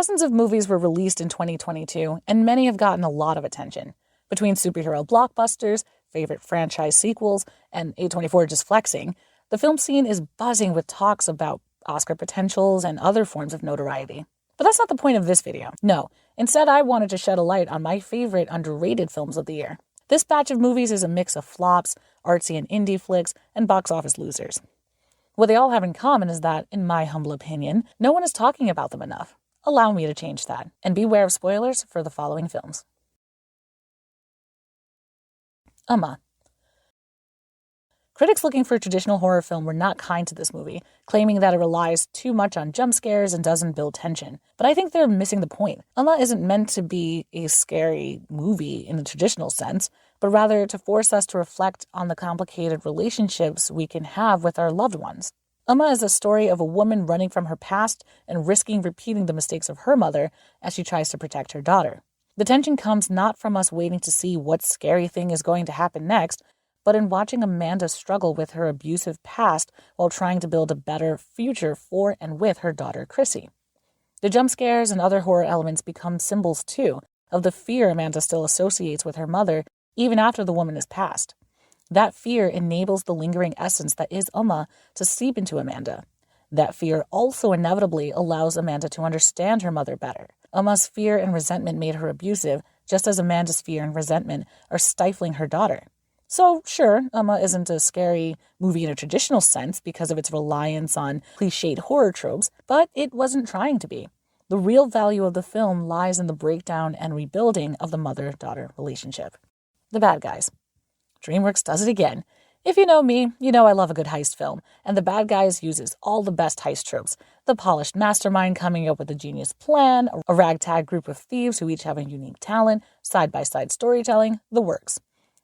Dozens of movies were released in 2022, and many have gotten a lot of attention. Between superhero blockbusters, favorite franchise sequels, and A24 just flexing, the film scene is buzzing with talks about Oscar potentials and other forms of notoriety. But that's not the point of this video. No, instead I wanted to shed a light on my favorite underrated films of the year. This batch of movies is a mix of flops, artsy and indie flicks, and box office losers. What they all have in common is that, in my humble opinion, no one is talking about them enough. Allow me to change that, and beware of spoilers for the following films. Umma. Critics looking for a traditional horror film were not kind to this movie, claiming that it relies too much on jump scares and doesn't build tension. But I think they're missing the point. Umma isn't meant to be a scary movie in the traditional sense, but rather to force us to reflect on the complicated relationships we can have with our loved ones. Umma is a story of a woman running from her past and risking repeating the mistakes of her mother as she tries to protect her daughter. The tension comes not from us waiting to see what scary thing is going to happen next, but in watching Amanda struggle with her abusive past while trying to build a better future for and with her daughter, Chrissy. The jump scares and other horror elements become symbols, too, of the fear Amanda still associates with her mother even after the woman is passed. That fear enables the lingering essence that is Umma to seep into Amanda. That fear also inevitably allows Amanda to understand her mother better. Umma's fear and resentment made her abusive, just as Amanda's fear and resentment are stifling her daughter. So, sure, Umma isn't a scary movie in a traditional sense because of its reliance on cliched horror tropes, but it wasn't trying to be. The real value of the film lies in the breakdown and rebuilding of the mother-daughter relationship. The bad guys. DreamWorks does it again. If you know me, you know I love a good heist film, and The Bad Guys uses all the best heist tropes. The polished mastermind coming up with a genius plan, a ragtag group of thieves who each have a unique talent, side-by-side storytelling, the works.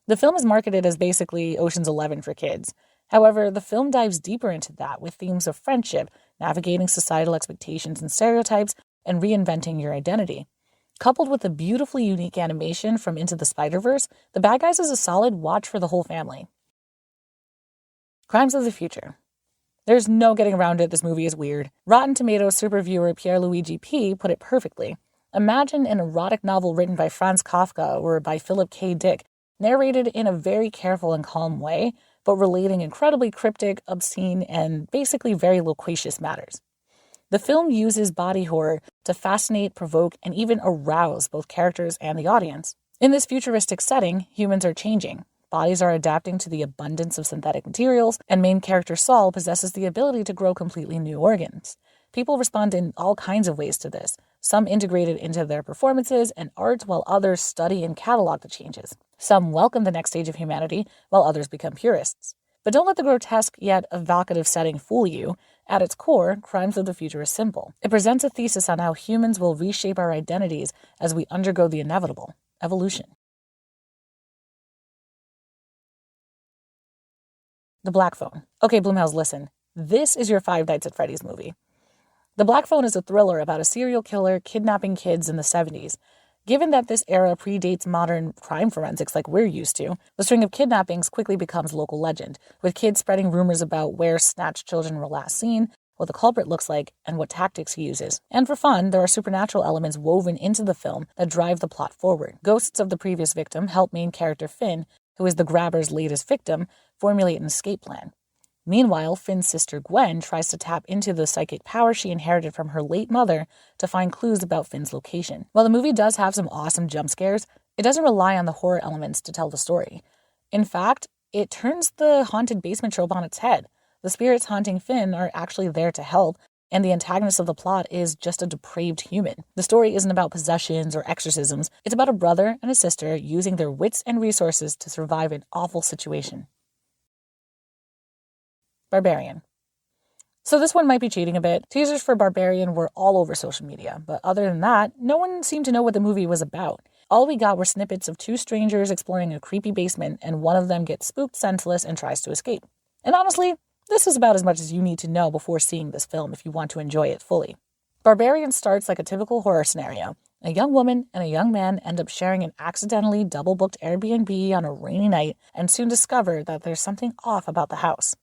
The film is marketed as basically Ocean's 11 for kids. However, the film dives deeper into that with themes of friendship, navigating societal expectations and stereotypes, and reinventing your identity. Coupled with the beautifully unique animation from Into the Spider-Verse, The Bad Guys is a solid watch for the whole family. Crimes of the Future. There's no getting around it, this movie is weird. Rotten Tomatoes superviewer Pierluigi P. put it perfectly. Imagine an erotic novel written by Franz Kafka or by Philip K. Dick, narrated in a very careful and calm way, but relating incredibly cryptic, obscene, and basically very loquacious matters. The film uses body horror to fascinate, provoke, and even arouse both characters and the audience. In this futuristic setting, humans are changing. Bodies are adapting to the abundance of synthetic materials, and main character Saul possesses the ability to grow completely new organs. People respond in all kinds of ways to this, some integrated into their performances and art, while others study and catalog the changes. Some welcome the next stage of humanity, while others become purists. But don't let the grotesque yet evocative setting fool you. At its core, Crimes of the Future is simple. It presents a thesis on how humans will reshape our identities as we undergo the inevitable, evolution. The Black Phone. Okay, Blumhouse, listen. This is your Five Nights at Freddy's movie. The Black Phone is a thriller about a serial killer kidnapping kids in the 70s. Given that this era predates modern crime forensics like we're used to, the string of kidnappings quickly becomes local legend, with kids spreading rumors about where snatched children were last seen, what the culprit looks like, and what tactics he uses. And for fun, there are supernatural elements woven into the film that drive the plot forward. Ghosts of the previous victim help main character Finn, who is the grabber's latest victim, formulate an escape plan. Meanwhile, Finn's sister Gwen tries to tap into the psychic power she inherited from her late mother to find clues about Finn's location. While the movie does have some awesome jump scares, it doesn't rely on the horror elements to tell the story. In fact, it turns the haunted basement trope on its head. The spirits haunting Finn are actually there to help, and the antagonist of the plot is just a depraved human. The story isn't about possessions or exorcisms. It's about a brother and a sister using their wits and resources to survive an awful situation. Barbarian. So this one might be cheating a bit. Teasers for Barbarian were all over social media, but other than that, no one seemed to know what the movie was about. All we got were snippets of two strangers exploring a creepy basement, and one of them gets spooked senseless and tries to escape. And honestly, this is about as much as you need to know before seeing this film if you want to enjoy it fully. Barbarian starts like a typical horror scenario. A young woman and a young man end up sharing an accidentally double-booked Airbnb on a rainy night and soon discover that there's something off about the house.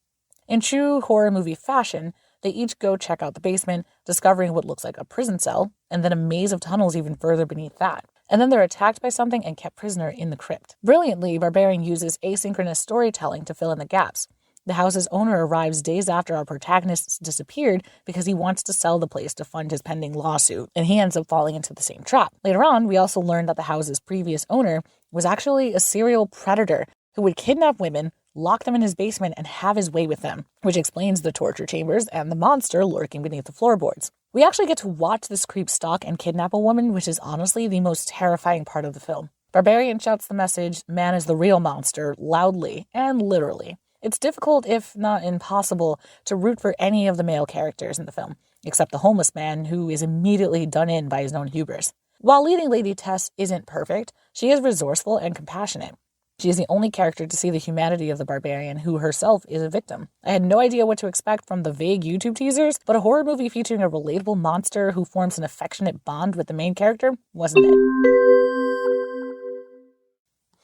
In true horror movie fashion, They each go check out the basement, discovering what looks like a prison cell, and then a maze of tunnels even further beneath that. And then they're attacked by something and kept prisoner in the crypt. Brilliantly, Barbarian uses asynchronous storytelling to fill in the gaps. The house's owner arrives days after our protagonists disappeared because he wants to sell the place to fund his pending lawsuit, and he ends up falling into the same trap. Later on, we also learn that the house's previous owner was actually a serial predator who would kidnap women, lock them in his basement, and have his way with them, which explains the torture chambers and the monster lurking beneath the floorboards. We actually get to watch this creep stalk and kidnap a woman, which is honestly the most terrifying part of the film. Barbarian shouts the message, "Man is the real monster," loudly and literally. It's difficult, if not impossible, to root for any of the male characters in the film, except the homeless man who is immediately done in by his own hubris. While leading Lady Tess isn't perfect, she is resourceful and compassionate. She is the only character to see the humanity of the Barbarian, who herself is a victim. I had no idea what to expect from the vague YouTube teasers, but a horror movie featuring a relatable monster who forms an affectionate bond with the main character wasn't it.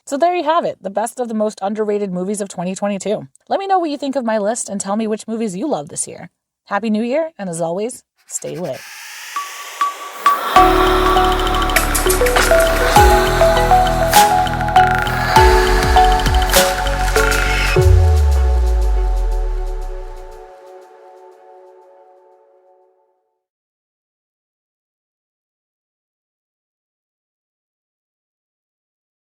So there you have it, the best of the most underrated movies of 2022. Let me know what you think of my list and tell me which movies you love this year. Happy New Year, and as always, stay lit.